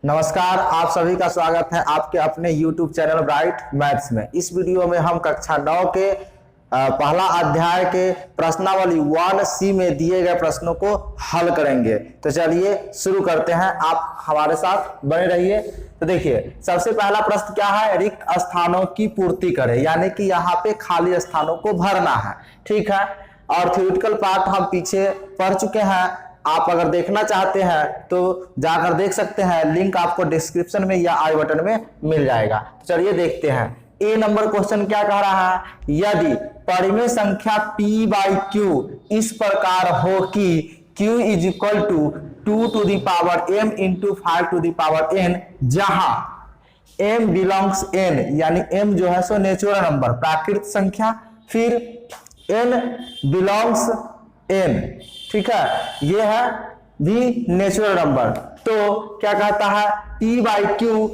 नमस्कार, आप सभी का स्वागत है आपके अपने YouTube चैनल ब्राइट मैथ्स में। इस वीडियो में हम कक्षा 9 के पहला अध्याय के प्रश्नावली 1C में दिए गए प्रश्नों को हल करेंगे। तो चलिए शुरू करते हैं, आप हमारे साथ बने रहिए। तो देखिए, सबसे पहला प्रश्न क्या है, रिक्त स्थानों की पूर्ति करें, यानी कि यहाँ पे खाली स्थानों को भरना है। ठीक है, और थ्योरेटिकल पार्ट हम पीछे पढ़ चुके हैं। आप अगर देखना चाहते हैं तो जाकर देख सकते हैं, लिंक आपको डिस्क्रिप्शन में या आई बटन में मिल जाएगा। तो चलिए देखते हैं। ए नंबर क्वेश्चन क्या कह रहा है, यदि परिमेय संख्या p बाई क्यू इस प्रकार हो कि q is equal to 2 to the power m into 5 to the power n, जहां m बिलोंग्स n, यानी m जो है सो नेचुरल नंबर प्राकृत संख्या, फिर n बिलोंग्स n, ठीक है, ये है भी नेचुरल नंबर। तो क्या कहता है, p बाई क्यू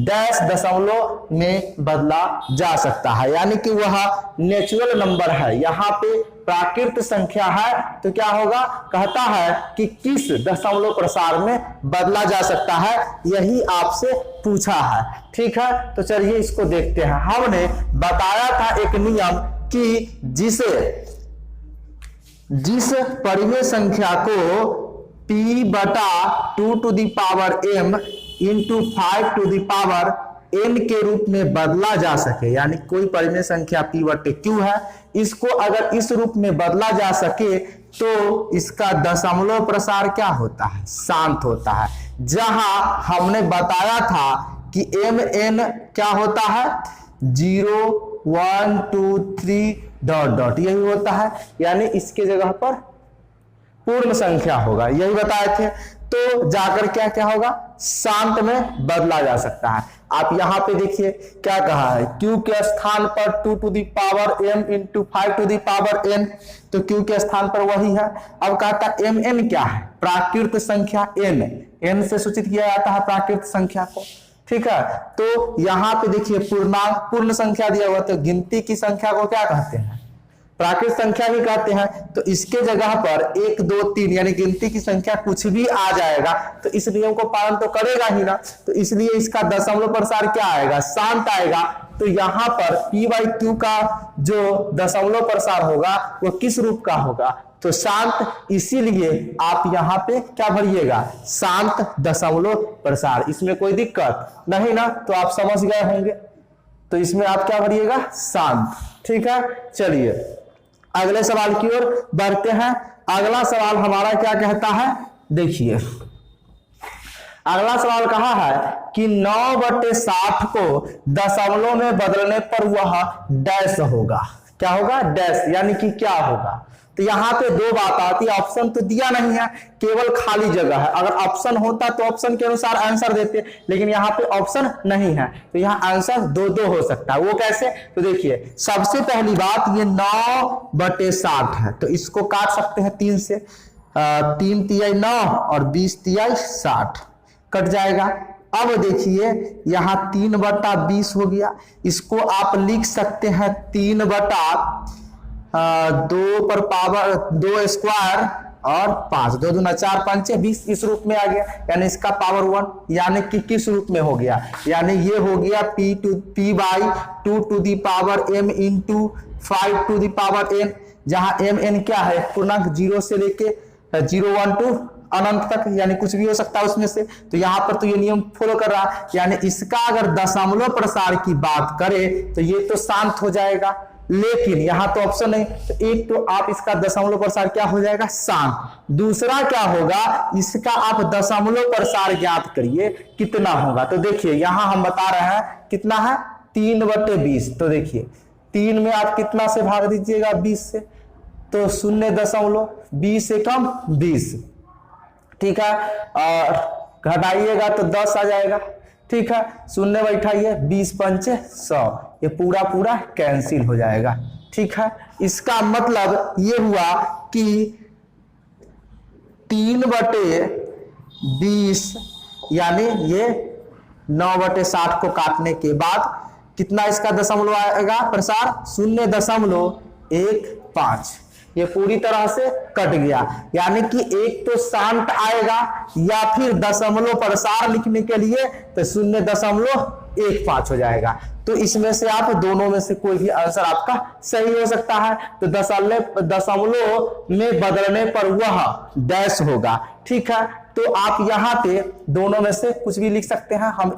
डैश दशमलव में बदला जा सकता है, यानी कि वह नेचुरल नंबर है। यहाँ पे प्राकृत संख्या है तो क्या होगा, कहता है कि किस दशमलव प्रसार में बदला जा सकता है, यही आपसे पूछा है। ठीक है, तो चलिए इसको देखते हैं। हमने बताया था एक नियम कि जिस परिमेय संख्या को p बटा 2 to the power m into 5 to the power n के रूप में बदला जा सके, यानी कोई परिमेय संख्या p बटे q है, इसको अगर इस रूप में बदला जा सके तो इसका दशमलव प्रसार क्या होता है, शांत होता है। जहां हमने बताया था कि mn क्या होता है, 0 1 2 3 डॉट डॉट, यही होता है, यानी इसके जगह पर पूर्ण संख्या होगा, यही बताए थे। तो जाकर क्या क्या होगा, शांत में बदला जा सकता है। आप यहां पे देखिए क्या कहा है, q के स्थान पर 2 to the power m into 5 to the power n, तो q के स्थान पर वही है। अब कहता mn क्या है, प्राकृत संख्या n से सूचित किया जाता है प्राकृत संख्या को। ठीक है, तो यहां पे देखिए पूर्णांक पूर्ण संख्या दिया हुआ, तो गिनती की संख्या को क्या कहते हैं, प्राकृत संख्या ही कहते हैं। तो इसके जगह पर 1 2 3 यानी गिनती की संख्या कुछ भी आ जाएगा तो इस नियम को पालन तो करेगा ही ना, तो इसलिए इसका दशमलव प्रसार क्या आएगा, शांत आएगा। तो यहां पर p बाई क्यू का जो दशमलव प्रसार होगा वो किस रूप का होगा, तो शांत, इसीलिए आप यहाँ पे क्या भरिएगा, शांत दशमलव प्रसार। इसमें कोई दिक्कत नहीं ना, तो आप समझ गए होंगे। तो इसमें आप क्या भरिएगा, शांत। ठीक है, चलिए अगले सवाल की ओर बढ़ते हैं। अगला सवाल हमारा क्या कहता है, देखिए अगला सवाल कहा है कि 9/60 को दशमलव में बदलने पर वह डैश होगा, क्या होगा, डैश, यानी कि क्या होगा। तो यहाँ पे दो बात आती है, ऑप्शन तो दिया नहीं है, केवल खाली जगह है। अगर ऑप्शन होता तो ऑप्शन के अनुसार आंसर देते, लेकिन यहाँ पे ऑप्शन नहीं है, तो यहाँ आंसर 2 हो सकता है। वो कैसे, तो देखिए सबसे पहली बात, ये 9/60 है, तो इसको काट सकते हैं 3 से, 3 तिहाई 9 और 20 तिहाई 60 कट जाएगा। अब देखिए यहाँ 3/20 हो गया, इसको आप लिख सकते हैं 3/2 पर पावर 2 स्क्वायर और 5, 2 दूना 4 5 20, इस रूप में आ गया, यानी इसका पावर 1, यानी कि किस रूप में हो गया, यानी ये हो गया p by 2 to the power m into 5 to the power n, जहां mn क्या है, पूर्णांक 0 से लेके 0 1 2 अनंत तक, यानी कुछ भी हो सकता है उसमें से। तो यहाँ पर तो ये नियम फॉलो कर रहा है, यानी इसका अगर दशमलव प्रसार की बात करें तो ये तो शांत हो जाएगा, लेकिन यहाँ तो ऑप्शन नहीं, तो एक तो आप इसका दशमलव प्रसार क्या हो जाएगा, शांत। दूसरा क्या होगा, इसका आप दशमलव प्रसार ज्ञात करिए कितना होगा। तो देखिए यहाँ हम बता रहे हैं कितना है, 3/20, तो देखिए 3 में आप कितना से भाग दीजिएगा, 20 से, तो 0.20 से कम 20, ठीक है, और घटाइएगा तो 10 आ जाएगा। ठीक है, 0 बैठाइए, 20 पंचे 100, ये पूरा कैंसिल हो जाएगा। ठीक है, इसका मतलब ये हुआ कि 3/20 यानी ये 9/60 को काटने के बाद कितना इसका दशमलव आएगा प्रसार, 0.15, ये पूरी तरह से कट गया, यानी कि एक तो शांत आएगा या फिर दशमलव प्रसार लिखने के लिए तो 0.15 हो जाएगा। तो इसमें से आप दोनों में से कोई भी आंसर आपका सही हो सकता है। तो दशमलव में बदलने पर वह डैश होगा, ठीक है। तो आप यहाँ पे दोनों में से कुछ भी लिख सकते हैं। हम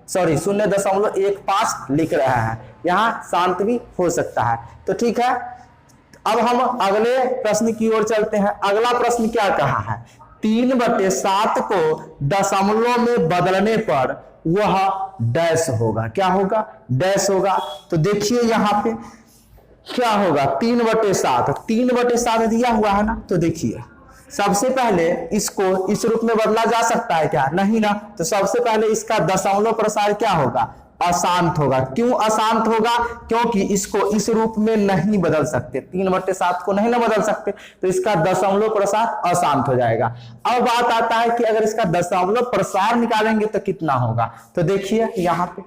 0.15 लिख रहे हैं, यहाँ शांत भी हो सकता है। तो ठीक है, अब हम अगले प्रश्न की ओर चलते हैं। अगला प्रश्न क्या कहा है, 3/7 को दशमलव में बदलने पर वह डैश होगा। क्या होगा? डैश होगा। तो देखिए यहाँ पे क्या होगा, 3/7 दिया हुआ है ना। तो देखिए सबसे पहले इसको इस रूप में बदला जा सकता है क्या? नहीं ना। तो सबसे पहले इसका दशमलव प्रसार क्या होगा? अशांत होगा। क्यों अशांत होगा? क्योंकि इसको इस रूप में नहीं बदल सकते, 3/7 को नहीं ना बदल सकते, तो इसका दशमलव प्रसार अशांत हो जाएगा। अब बात आता है कि अगर इसका दशमलव प्रसार निकालेंगे तो कितना होगा। तो देखिए यहाँ पे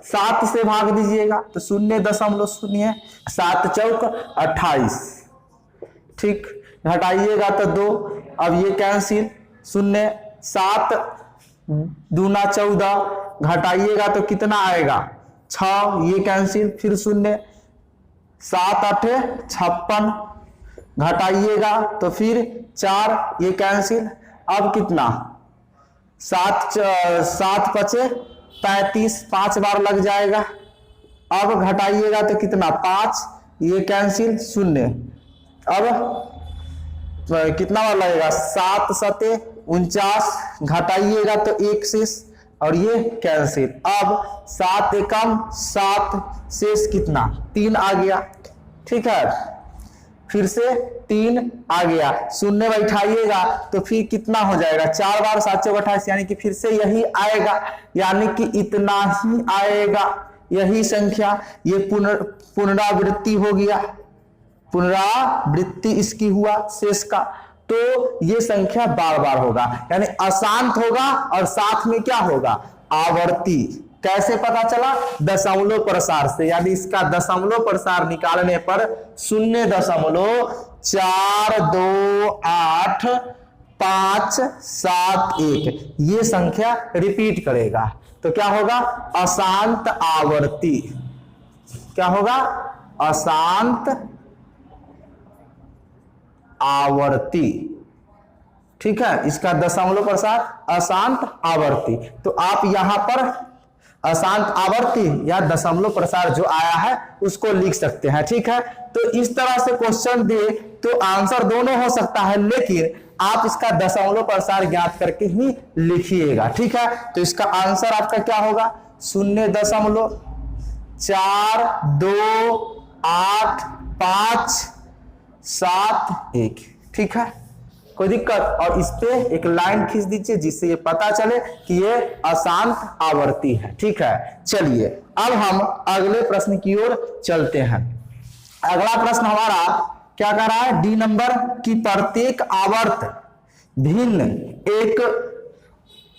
7 से भाग दीजिएगा तो 0.0, 7 चौक 28, ठीक, घटाइएगा तो 2, अब ये कैंसिल, 0, 7 दूना 14, घटाइएगा तो कितना आएगा? 6, ये कैंसिल, फिर 0, 7 8 56, घटाइएगा तो फिर 4, ये कैंसिल, अब कितना? 7 5 35, 5 बार लग जाएगा। अब घटाइएगा तो कितना? 5, ये कैंसिल, 0, अब कितना बार लगेगा? 7 7 49, घटाइएगा तो 1 शेष, और ये कैंसिल। अब 7 एकम 7, शेष कितना? 3 आ गया, ठीक है। फिर से 3 आ गया, 0 बैठाइएगा तो फिर कितना हो जाएगा? 4 बार 7 चौक 28, यानी कि फिर से यही आएगा, यानी कि इतना ही आएगा, यही संख्या। ये पुनरावृत्ति हो गया, पुनरावृत्ति इसकी हुआ शेष का। तो ये संख्या बार बार होगा, यानी अशांत होगा और साथ में क्या होगा? आवर्ती। कैसे पता चला? दशमलव प्रसार से, यानी इसका दशमलव प्रसार निकालने पर 0.42851 ये संख्या रिपीट करेगा। तो क्या होगा? अशांत आवर्ती। क्या होगा? अशांत आवर्ती, ठीक है। इसका दशमलव प्रसार अशांत आवर्ती। तो आप यहां पर अशांत आवर्ती या दशमलव प्रसार जो आया है उसको लिख सकते हैं, ठीक है। तो इस तरह से क्वेश्चन दे तो आंसर दोनों हो सकता है, लेकिन आप इसका दशमलव प्रसार ज्ञात करके ही लिखिएगा, ठीक है। तो इसका आंसर आपका क्या होगा? 0.428571, ठीक है। कोई दिक्कत? और इस पे एक लाइन खींच दीजिए जिससे ये पता चले कि ये अशांत आवर्ती है, ठीक है। चलिए अब हम अगले प्रश्न की ओर चलते हैं। अगला प्रश्न हमारा क्या कह रहा है? डी नंबर की प्रत्येक आवर्त भिन्न एक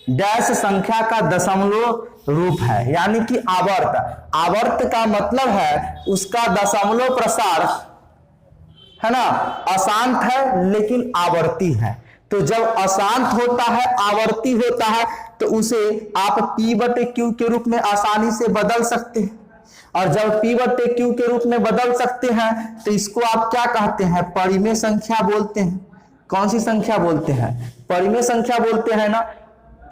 डैश संख्या का दशमलव रूप है, यानी कि आवर्त का मतलब है उसका दशमलव प्रसार है ना अशांत है लेकिन आवर्ती है। तो जब अशांत होता है, आवर्ती होता है, तो उसे आप P/Q के रूप में आसानी से बदल सकते हैं। और जब P/Q के रूप में बदल सकते हैं तो इसको आप क्या कहते हैं? परिमेय संख्या बोलते हैं। कौन सी संख्या बोलते हैं? परिमेय संख्या बोलते हैं ना,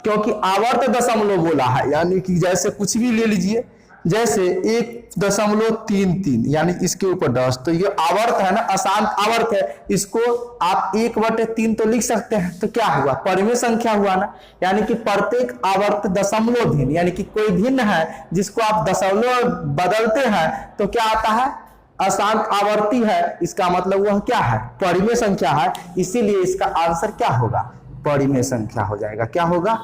क्योंकि आवर्त दशमलव बोला है, यानी कि जैसे कुछ भी ले लीजिए, जैसे 1.33 यानी इसके ऊपर 10, तो ये आवर्त है ना, अशांत आवर्त है। इसको आप 1/3 तो लिख सकते हैं। तो क्या हुआ? परिमेय संख्या हुआ ना, यानी कि प्रत्येक आवर्त दशमलव भिन्न, यानी कि कोई भिन्न है जिसको आप दशमलव बदलते हैं तो क्या आता है? अशांत आवर्ती है। इसका मतलब वह क्या है? परिमेय संख्या है। इसीलिए इसका आंसर क्या होगा? परिमेय संख्या हो जाएगा। क्या होगा?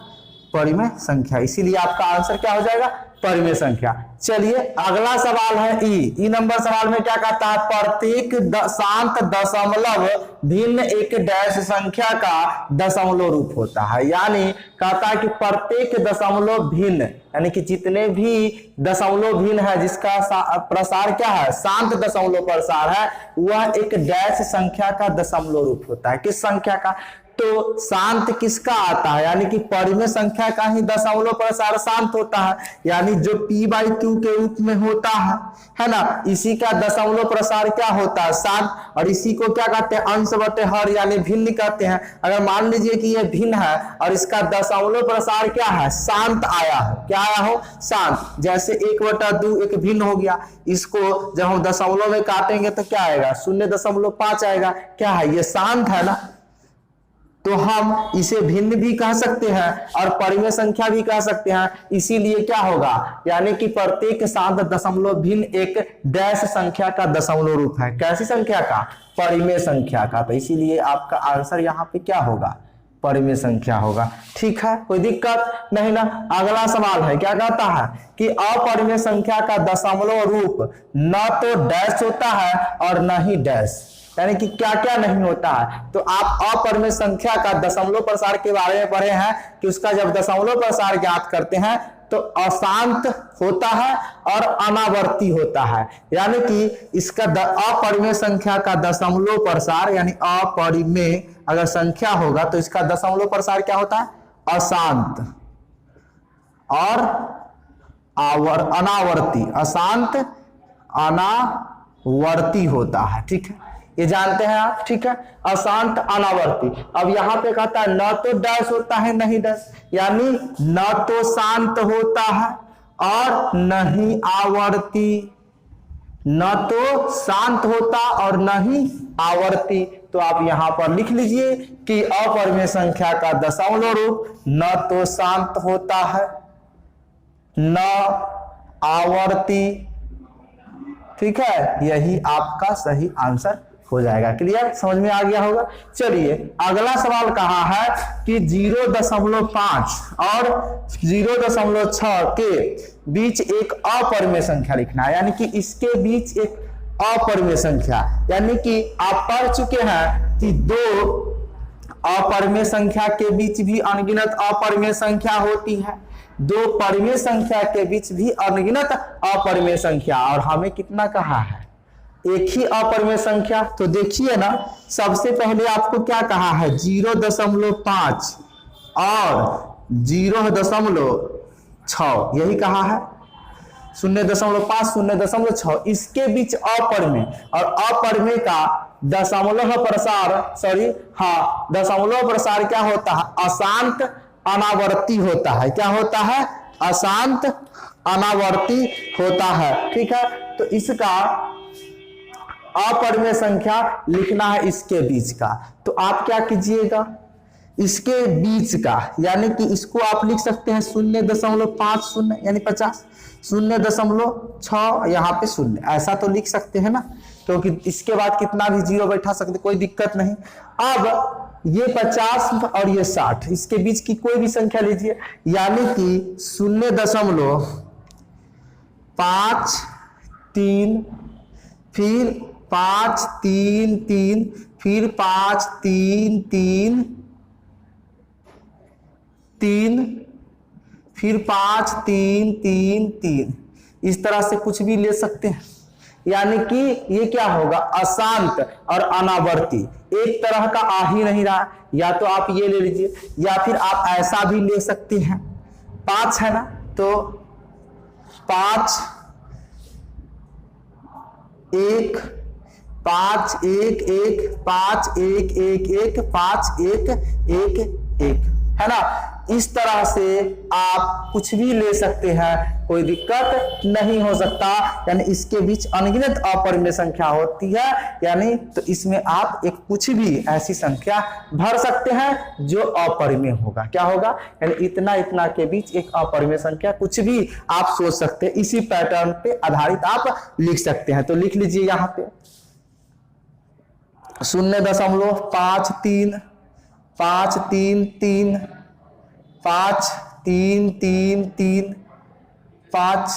परिमेय संख्या। इसीलिए आपका आंसर क्या हो जाएगा? परिमेय संख्या। चलिए अगला सवाल है ई नंबर सवाल में क्या कहता है, प्रत्येक शांत दशमलव भिन्न एक डैश संख्या का दशमलव रूप होता है। यानी कहता है कि प्रत्येक दशमलव भिन्न, यानी कि जितने भी दशमलव भिन्न है जिसका प्रसार क्या है, शांत दशमलव प्रसार है, वह एक डैश संख्या का दशमलव रूप होता है। किस संख्या का, तो शांत किसका आता है, यानी कि परिमेय संख्या का ही दशमलव प्रसार शांत होता है, यानी जो p/q के रूप में होता है ना, इसी का दशमलव प्रसार क्या होता है, शांत। और इसी को क्या कहते हैं, अंश बटे हर यानी भिन्न कहते हैं। अगर मान लीजिए कि यह भिन्न है और इसका दशमलव प्रसार क्या है, शांत आया है, क्या आया हो, शांत। जैसे 1/2 एक भिन्न हो गया, इसको जब हम दशमलव में काटेंगे तो क्या आएगा, 0.5 आएगा, क्या है, ये शांत है ना। तो हम इसे भिन्न भी कह सकते हैं और परिमेय संख्या भी कह सकते हैं। इसीलिए क्या होगा, यानी कि प्रत्येक शांत दशमलव भिन्न एक डैश संख्या का दशमलव रूप है। कैसी संख्या का, परिमेय संख्या का। तो इसीलिए आपका आंसर यहाँ पे क्या होगा, परिमेय संख्या होगा। ठीक है, कोई दिक्कत नहीं ना। अगला सवाल है, क्या कहता है कि अपरिमेय संख्या का दशमलव रूप न तो डैश होता है और न ही डैश, यानी कि क्या क्या नहीं होता है। तो आप अपरिमेय संख्या का दशमलव प्रसार के बारे में पढ़े हैं कि उसका जब दशमलव प्रसार ज्ञात करते हैं तो अशांत होता है और अनावर्ती होता है। यानी कि इसका अपरिमेय संख्या का दशमलव प्रसार, यानी अपरिमेय अगर संख्या होगा तो इसका दशमलव प्रसार क्या होता है, अशांत और अनावर्ती, अशांत अनावर्ती होता है। ठीक है, ये जानते हैं आप। ठीक है, अशांत अनावर्ती। अब यहां पे कहता है न तो डैश होता है न ही डैश, यानी न तो शांत होता है और न ही आवर्ती, न तो शांत होता और न ही आवर्ती। तो आप यहां पर लिख लीजिए कि अपरिमेय संख्या का दशमलव रूप न तो शांत होता है न आवर्ती। ठीक है, यही आपका सही आंसर हो जाएगा। क्लियर, समझ में आ गया होगा। चलिए अगला सवाल कहा है कि 0.5 और 0.6 के बीच एक अपरिमेय संख्या लिखना है, यानी कि इसके बीच एक अपरिमेय संख्या, यानी कि आप पढ़ चुके हैं कि दो अपरिमेय संख्या के बीच भी अनगिनत अपरिमेय संख्या होती है, दो परिमेय संख्या के बीच भी अनगिनत अपरिमेय संख्या, और हमें कितना कहा है, एक ही अपरिमेय संख्या। तो देखिए ना, सबसे पहले आपको क्या कहा है, 0.5 और 0.6, यही कहा है 0.5 0.6, इसके बीच अपरिमेय, और अपरिमेय का दशमलव प्रसार दशमलव प्रसार क्या होता है, अशांत अनावर्ती होता है। क्या होता है, अशांत अनावर्ती होता है। ठीक है, तो इसका अपरिमेय संख्या लिखना है इसके बीच का। तो आप क्या कीजिएगा, इसके बीच का, यानी कि इसको आप लिख सकते हैं 0.50 यानी 50, 0.6 यहाँ पे 0, ऐसा तो लिख सकते हैं ना, क्योंकि इसके बाद कितना भी जीरो बैठा सकते, कोई दिक्कत नहीं। अब ये 50 और ये 60, इसके बीच की कोई भी संख्या लीजिए, यानी कि 0.53, फिर 5 3 3, फिर 5 3 3 3, फिर 5 3 3 3, इस तरह से कुछ भी ले सकते हैं। यानी कि ये क्या होगा, अशांत और अनावर्ती, एक तरह का आ ही नहीं रहा। या तो आप ये ले लीजिए, या फिर आप ऐसा भी ले सकते हैं, 5 है ना, तो 5 1 5 1 1 5 1 1 1 5 1 1 1, है ना। इस तरह से आप कुछ भी ले सकते हैं, कोई दिक्कत नहीं हो सकता। यानी इसके बीच अनगिनत अपरिमेय संख्या होती है, यानी तो इसमें आप एक कुछ भी ऐसी संख्या भर सकते हैं जो अपरिमेय होगा। क्या होगा, यानी इतना इतना के बीच एक अपरिमेय संख्या, कुछ भी आप सोच सकते हैं, इसी पैटर्न पे आधारित आप लिख सकते हैं। तो लिख लीजिए यहाँ पे 0.53 5 3 3 5 3 3 3 5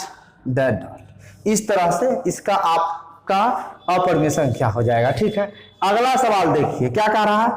दैट डॉट। इस तरह से इसका आपका अपरिमेय संख्या हो जाएगा। ठीक है, अगला सवाल देखिए क्या कह रहा है,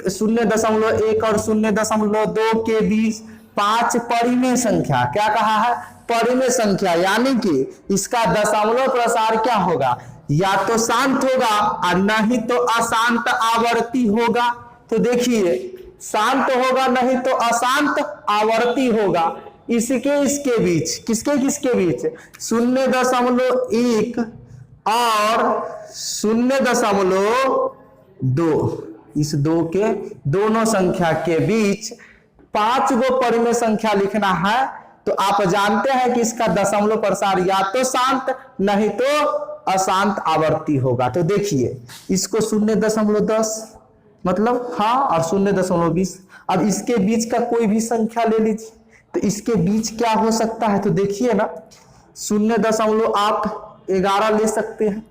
0.1 और 0.2 के बीच 5 परिमेय संख्या, क्या कहा है, परिमेय संख्या, यानी कि इसका दशमलव प्रसार क्या होगा, या तो शांत होगा और नहीं तो अशांत आवर्ती होगा। तो देखिए शांत होगा नहीं तो अशांत आवर्ती होगा। इसके बीच, किसके बीच, 0.1 और 0.2, इस दो के दोनों संख्या के बीच 5 गो परिमेय संख्या लिखना है। तो आप जानते हैं कि इसका दशमलव प्रसार या तो शांत नहीं तो अशांत आवर्ती होगा। तो देखिए इसको 0.10 मतलब हाँ और 0.20, अब इसके बीच का कोई भी संख्या ले लीजिए, तो इसके बीच क्या हो सकता है, तो देखिए ना 0.11 ले सकते हैं,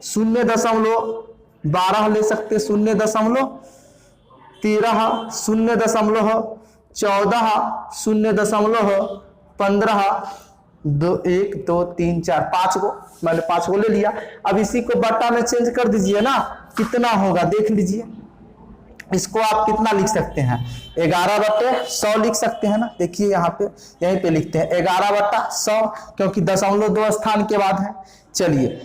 0.12 ले सकते हैं, 0.13, 0.14, 0.15, 1 2 3 4 5 गो, मैंने 5 गो ले लिया। अब इसी को बट्टा में चेंज कर दीजिए ना, कितना होगा देख लीजिए। इसको आप कितना लिख सकते हैं, 11/100 लिख सकते हैं ना। देखिए यहाँ पे यहीं पे लिखते हैं 11/100, क्योंकि 0.2 स्थान के बाद है। चलिए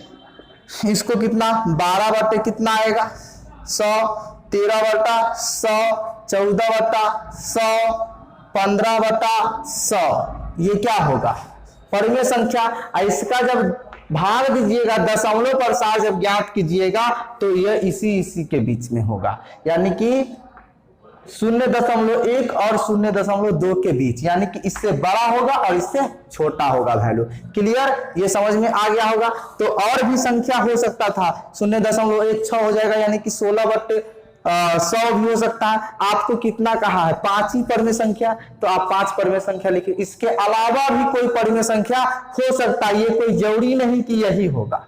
इसको कितना 12 कितना आएगा 100, 13/100, 14/100, 15/100, ये क्या होगा परिमेय संख्या। इसका जब भाग दीजिएगा, दशमलव प्रसार जब ज्ञात कीजिएगा तो यह इसी के बीच में होगा, यानी कि 0.1 और 0.2 के बीच, यानी कि इससे बड़ा होगा और इससे छोटा होगा वैल्यू। क्लियर, ये समझ में आ गया होगा। तो और भी संख्या हो सकता था, 0.16 हो जाएगा, यानी कि 16/100 भी हो सकता है। आपको कितना कहा है, 5 ही परिमेय संख्या, तो आप 5 परिमेय संख्या लिखिए। इसके अलावा भी कोई परिमेय संख्या हो सकता है, ये कोई जरूरी नहीं कि यही होगा,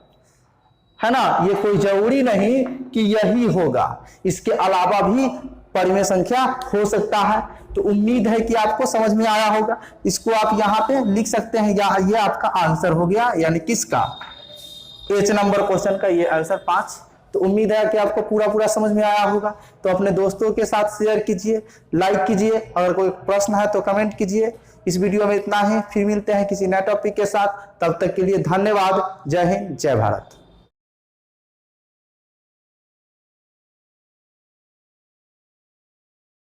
है ना, ये कोई जरूरी नहीं कि यही होगा, इसके अलावा भी परिमेय संख्या हो सकता है। तो उम्मीद है कि आपको समझ में आया होगा। इसको आप यहाँ पे लिख सकते हैं, या ये आपका आंसर हो गया, यानी किसका, H नंबर क्वेश्चन का ये आंसर 5। तो उम्मीद है कि आपको पूरा समझ में आया होगा। तो अपने दोस्तों के साथ शेयर कीजिए, लाइक कीजिए, अगर कोई प्रश्न है तो कमेंट कीजिए। इस वीडियो में इतना ही, फिर मिलते हैं किसी नए टॉपिक के साथ। तब तक के लिए धन्यवाद। जय हिंद, जय भारत।